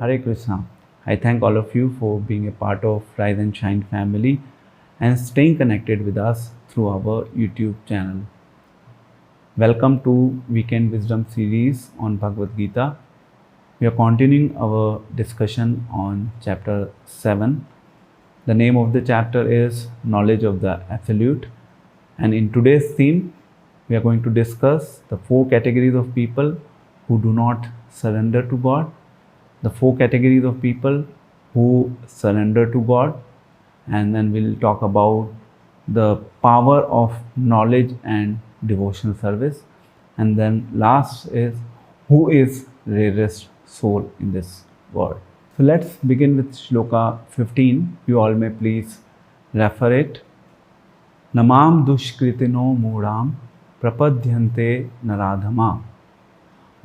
Hare Krishna. I thank all of you for being a part of Rise and Shine family and staying connected with us through our YouTube channel. Welcome to Weekend Wisdom series on Bhagavad Gita. We are continuing our discussion on chapter 7. The name of the chapter is Knowledge of the Absolute. And in today's theme, we are going to discuss the 4 categories of people who do not surrender to God, the 4 categories of people who surrender to God, and then we'll talk about the power of knowledge and devotional service, and then last is who is rarest soul in this world. So let's begin with shloka 15. You all may please refer it. Namam dushkritino mudam prapadyante naradhama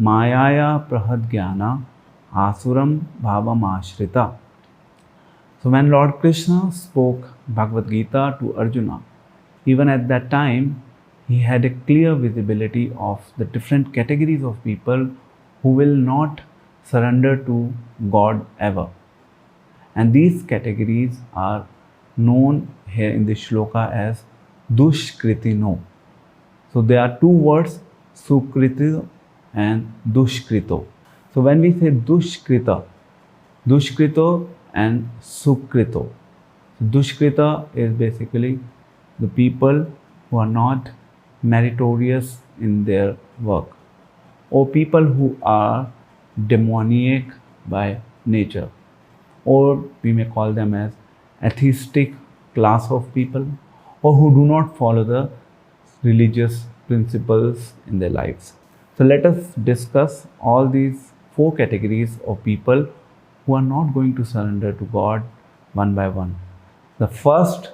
mayaya prahadgyana asuram bhavam ashrita. So when Lord Krishna spoke Bhagavad Gita to Arjuna, even at that time, he had a clear visibility of the different categories of people who will not surrender to God ever. And these categories are known here in this shloka as dushkritino. So there are 2 words, sukrito and dushkrito. So when we say dushkrita and sukrito. Dushkrita is basically the people who are not meritorious in their work, or people who are demoniac by nature, or we may call them as atheistic class of people, or who do not follow the religious principles in their lives. So let us discuss all these 4 categories of people who are not going to surrender to God one by one. The first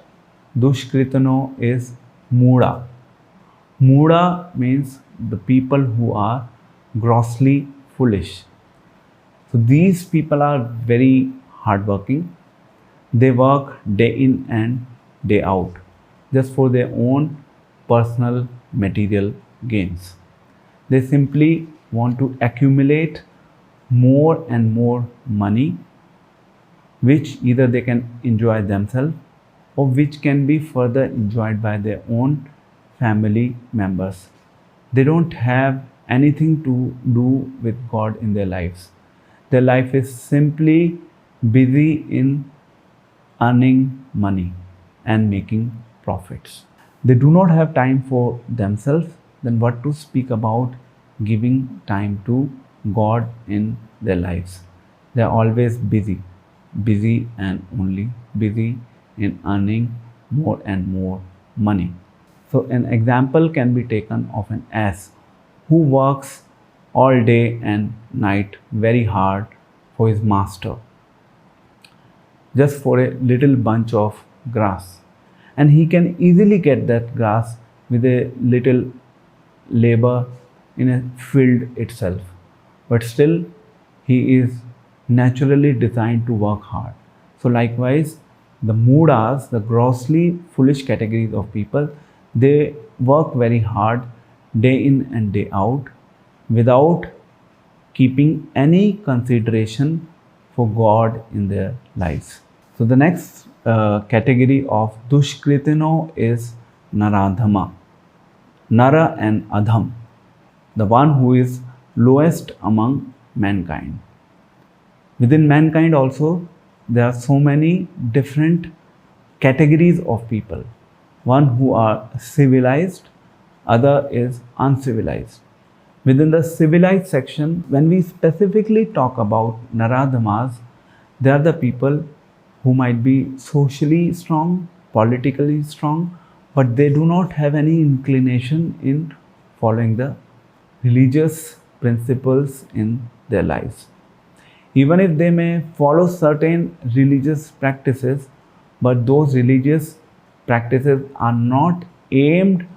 dushkritano is Muda. Muda means the people who are grossly foolish. So these people are very hardworking. They work day in and day out just for their own personal material gains. They simply want to accumulate more and more money, which either they can enjoy themselves or which can be further enjoyed by their own family members. They don't have anything to do with God in their lives. Their life is simply busy in earning money and making profits. They do not have time for themselves, then what to speak about giving time to God in their lives. They are always busy and only busy in earning more and more money. So an example can be taken of an ass who works all day and night very hard for his master just for a little bunch of grass, and he can easily get that grass with a little labor in a field itself, but still he is naturally designed to work hard. So likewise, the mudas, the grossly foolish categories of people, they work very hard day in and day out without keeping any consideration for God in their lives. So the next category of dushkritino is naradhama. Nara and Adham, the one who is lowest among mankind. Within mankind also, there are so many different categories of people. One who are civilized, other is uncivilized. Within the civilized section, when we specifically talk about Naradhamas, they are the people who might be socially strong, politically strong, but they do not have any inclination in following the religious principles in their lives. Even if they may follow certain religious practices, but those religious practices are not aimed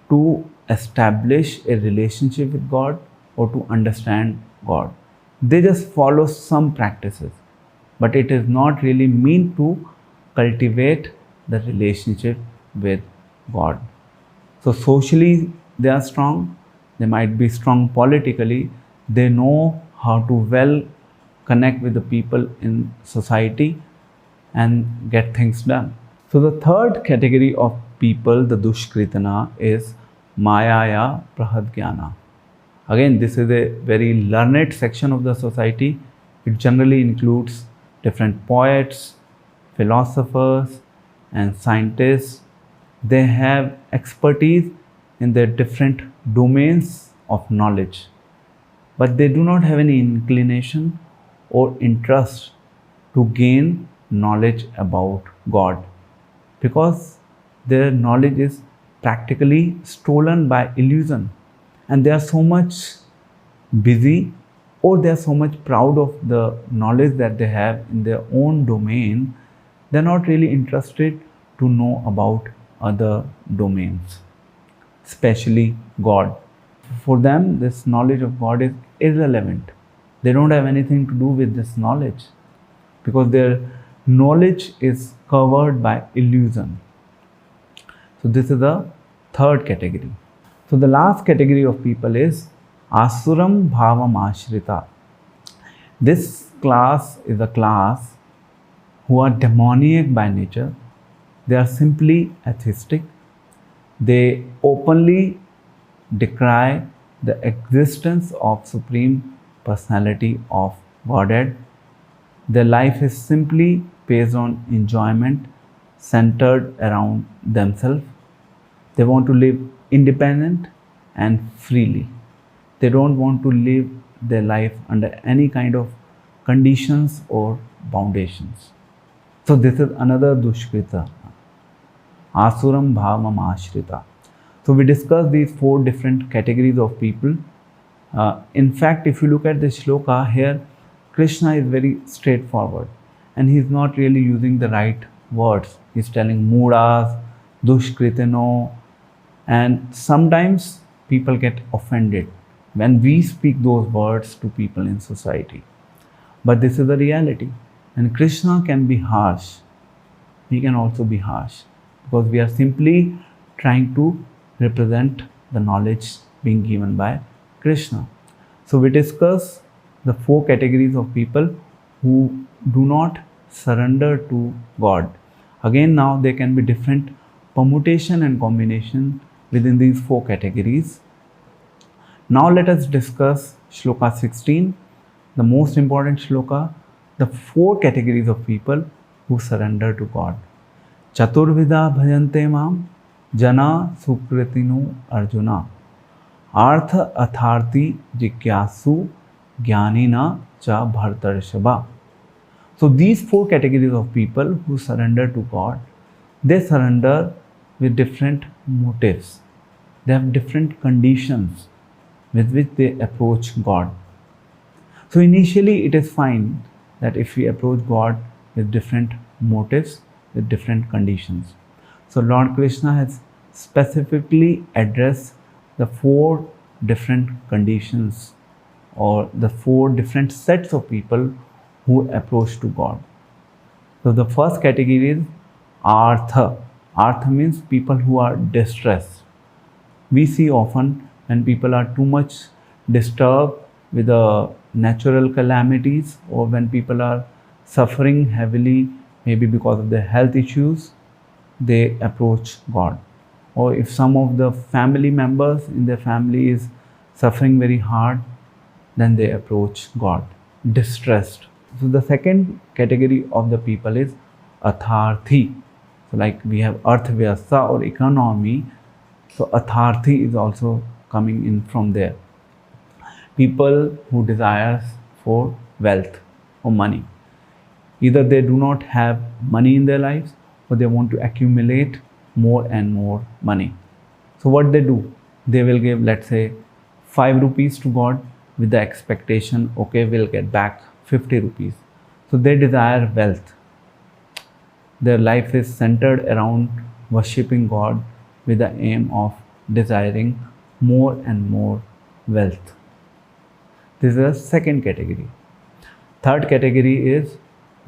to establish a relationship with God or to understand God. They just follow some practices, but it is not really meant to cultivate the relationship with God. So socially they are strong, they might be strong politically, they know how to well connect with the people in society and get things done. So the third category of people, the Dushkritana, is Mayaya Prahadgyana. Again, this is a very learned section of the society. It generally includes different poets, philosophers, and scientists. They have expertise in their different domains of knowledge, but they do not have any inclination or interest to gain knowledge about God, because their knowledge is practically stolen by illusion, and they are so much busy, or they are so much proud of the knowledge that they have in their own domain. They are not really interested to know about other domains, especially God. For them, this knowledge of God is irrelevant. They don't have anything to do with this knowledge, because their knowledge is covered by illusion. So this is the third category. So the last category of people is Asuram Bhavam Ashrita. This class is a class who are demoniac by nature. They are simply atheistic. They openly decry the existence of Supreme Personality of Godhead. Their life is simply based on enjoyment centered around themselves. They want to live independent and freely. They don't want to live their life under any kind of conditions or foundations. So this is another Dushkrita, Asuram Bhavam Ashrita. So we discussed these four different categories of people. In fact, if you look at the shloka here, Krishna is very straightforward, and he is not really using the right words. He is telling Mudas, Dushkritino, and sometimes people get offended when we speak those words to people in society. But this is the reality. And Krishna can be harsh. He can also be harsh, because we are simply trying to represent the knowledge being given by Krishna. So we discuss the four categories of people who do not surrender to God. Again, now there can be different permutation and combination within these four categories. Now let us discuss Shloka 16, the most important shloka, the four categories of people who surrender to God. Chaturvida bhajante mam jana sukritinu arjuna artha atharthi jikyasu jnanina cha bhartarshava. So these four categories of people who surrender to God, they surrender with different motives. They have different conditions with which they approach God. So initially it is fine that if we approach God with different motives, with different conditions. So Lord Krishna has specifically addressed the four different conditions, or the four different sets of people who approach to God. So the first category is Artha. Artha means people who are distressed. We see often when people are too much disturbed with the natural calamities, or when people are suffering heavily, maybe because of their health issues, they approach God. Or if some of the family members in their family is suffering very hard, then they approach God, distressed. So the second category of the people is Atharthi. So like we have Arthvyasa or economy, so Atharthi is also coming in from there. People who desires for wealth or money. Either they do not have money in their lives, or they want to accumulate more and more money. So what they do? They will give, let's say, 5 rupees to God with the expectation, okay, we'll get back 50 rupees. So they desire wealth. Their life is centered around worshipping God with the aim of desiring more and more wealth. This is the second category. Third category is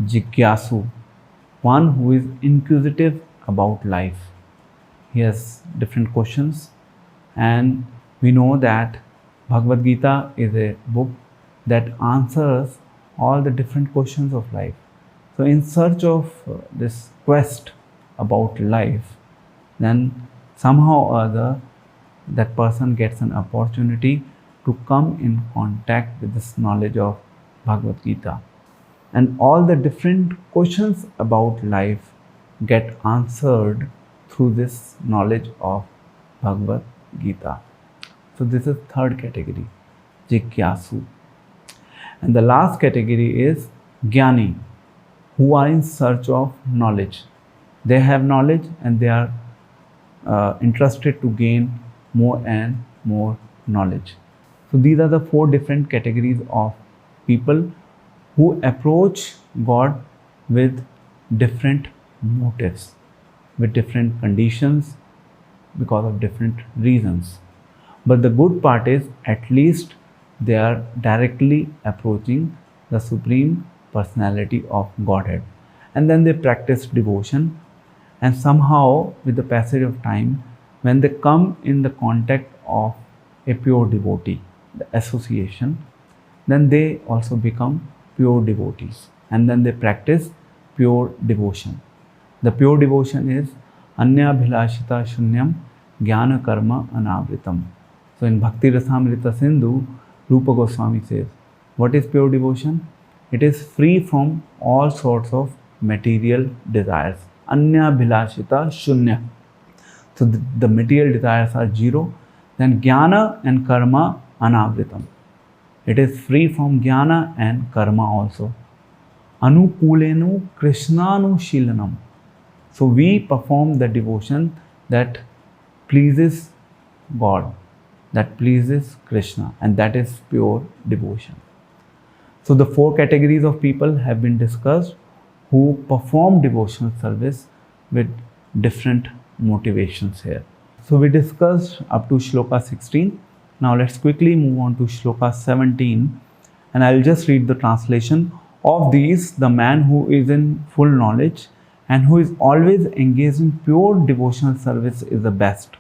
Jigyasu, one who is inquisitive about life. He has different questions, and we know that Bhagavad Gita is a book that answers all the different questions of life. So in search of this quest about life, then somehow or other that person gets an opportunity to come in contact with this knowledge of Bhagavad Gita. And all the different questions about life get answered through this knowledge of Bhagavad Gita. So this is third category, Jigyasu. And the last category is Jnani, who are in search of knowledge. They have knowledge and they are interested to gain more and more knowledge. So these are the four different categories of people who approach God with different motives, with different conditions, because of different reasons. But the good part is at least they are directly approaching the Supreme Personality of Godhead. And then they practice devotion, and somehow with the passage of time, when they come in the contact of a pure devotee, the association, then they also become pure devotees, and then they practice pure devotion. The pure devotion is Anya Bhilashita Shunyam Jnana Karma Anavritam. So in Bhakti Rasamrita Sindhu, Rupa Goswami says, what is pure devotion? It is free from all sorts of material desires. Anya Bhilashita Shunya. So the material desires are zero. Then Jnana and Karma Anavritam. It is free from Jnana and Karma also. Anukulenu Krishnanu Shilanam. So we perform the devotion that pleases God, that pleases Krishna, and that is pure devotion. So the four categories of people have been discussed who perform devotional service with different motivations here. So we discussed up to Shloka 16. Now let's quickly move on to Shloka 17, and I'll just read the translation. Of these, the man who is in full knowledge and who is always engaged in pure devotional service is the best.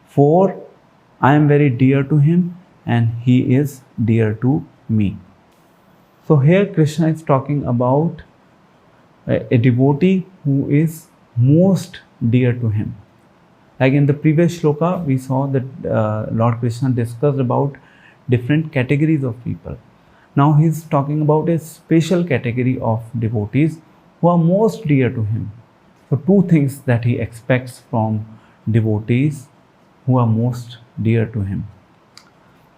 For I am very dear to him and he is dear to me. So here Krishna is talking about a devotee who is most dear to him. Like in the previous shloka, we saw that Lord Krishna discussed about different categories of people. Now he is talking about a special category of devotees who are most dear to him. So two things that he expects from devotees who are most dear to him.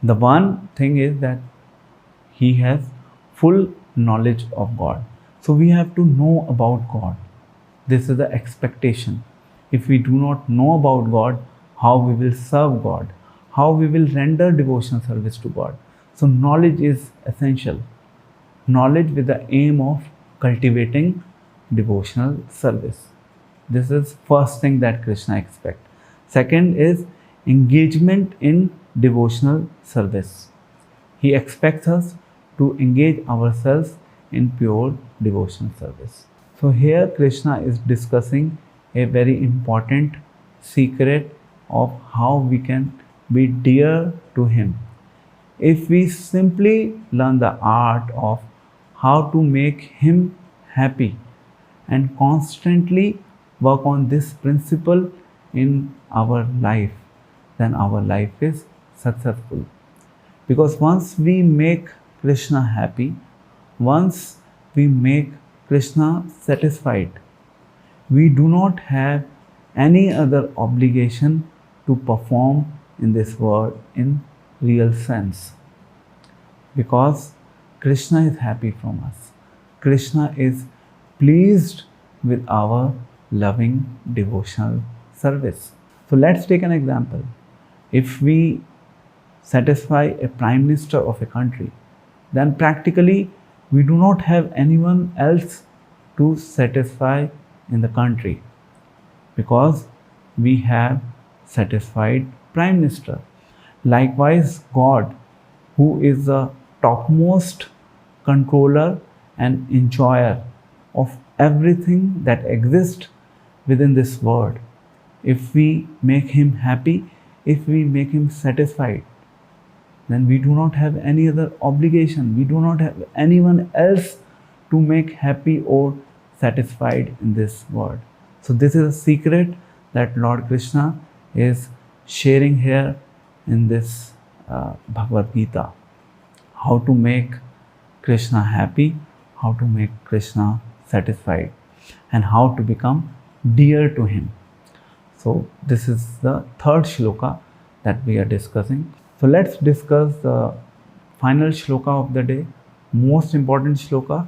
The one thing is that he has full knowledge of God. So we have to know about God. This is the expectation. If we do not know about God, how we will serve God, how we will render devotional service to God. So knowledge is essential. Knowledge with the aim of cultivating devotional service. This is first thing that Krishna expects. Second is engagement in devotional service. He expects us to engage ourselves in pure devotional service. So here Krishna is discussing a very important secret of how we can be dear to him. If we simply learn the art of how to make him happy and constantly work on this principle in our life, then our life is successful. Because once we make Krishna happy, once we make Krishna satisfied, we do not have any other obligation to perform in this world in real sense. Because Krishna is happy from us. Krishna is pleased with our loving devotional service. So let's take an example. If we satisfy a prime minister of a country, then practically we do not have anyone else to satisfy in the country, because we have satisfied prime minister. Likewise, God, who is the topmost controller and enjoyer of everything that exists within this world, if we make him happy, if we make him satisfied, then we do not have any other obligation. We do not have anyone else to make happy or satisfied in this world. So this is a secret that Lord Krishna is sharing here in this Bhagavad Gita. How to make Krishna happy, how to make Krishna satisfied, and how to become dear to him. So this is the third shloka that we are discussing. So let's discuss the final shloka of the day, most important shloka.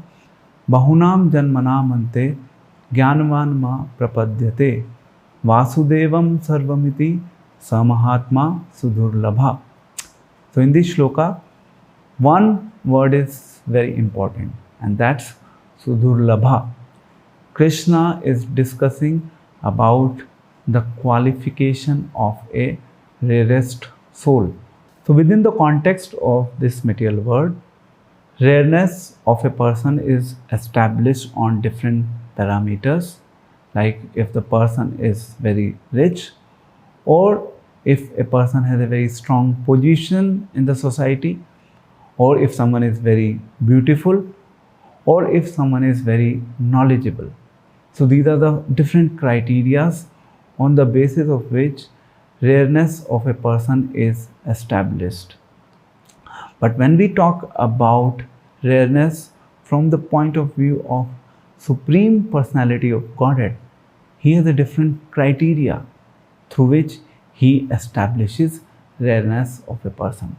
Bahunam janmanam ante jnanvan ma prapadyate vasudevam sarvamiti samahatma sudurlabha. So in this shloka, one word is very important, and that's sudurlabha. Krishna is discussing about the qualification of a rarest soul. So within the context of this material world, rareness of a person is established on different parameters, like if the person is very rich, or if a person has a very strong position in the society, or if someone is very beautiful, or if someone is very knowledgeable. So these are the different criteria on the basis of which rareness of a person is established. But when we talk about rareness from the point of view of Supreme Personality of Godhead, he has a different criteria through which he establishes rareness of a person.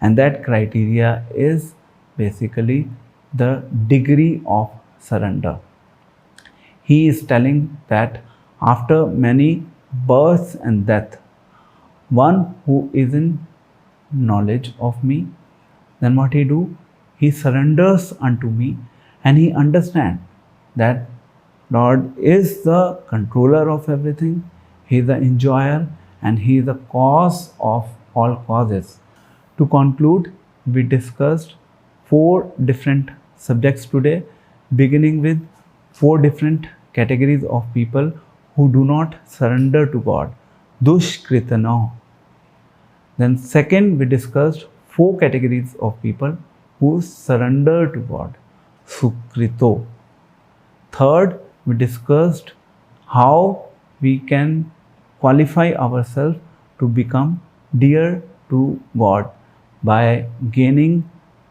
And that criteria is basically the degree of surrender. He is telling that after many births and death, one who is in knowledge of me, then what he do? He surrenders unto me, and he understands that Lord is the controller of everything, he is the enjoyer, and he is the cause of all causes. To conclude, we discussed 4 different subjects today, beginning with 4 different categories of people who do not surrender to God. Dushkritano. Then second, we discussed 4 categories of people who surrender to God. Sukrito. Third, we discussed how we can qualify ourselves to become dear to God by gaining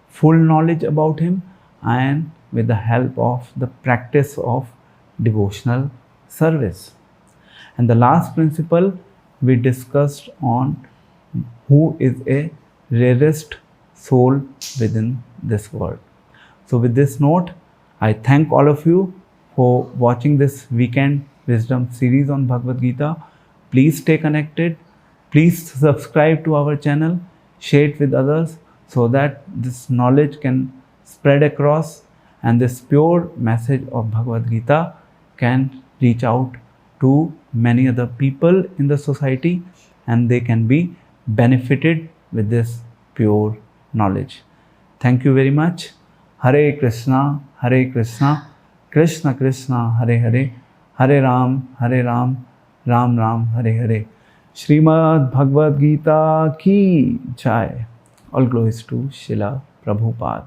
full knowledge about Him and with the help of the practice of devotional service. And the last principle we discussed on who is a rarest soul within this world. So with this note, I thank all of you for watching this weekend wisdom series on Bhagavad Gita. Please stay connected. Please subscribe to our channel, share it with others so that this knowledge can spread across and this pure message of Bhagavad Gita can reach out to many other people in the society and they can be benefited with this pure knowledge. Thank you very much. Hare Krishna, Krishna Krishna, Hare Hare, Hare Ram, Ram Ram, Hare Hare. Srimad Bhagavad Gita ki jai. All glories to Srila Prabhupada.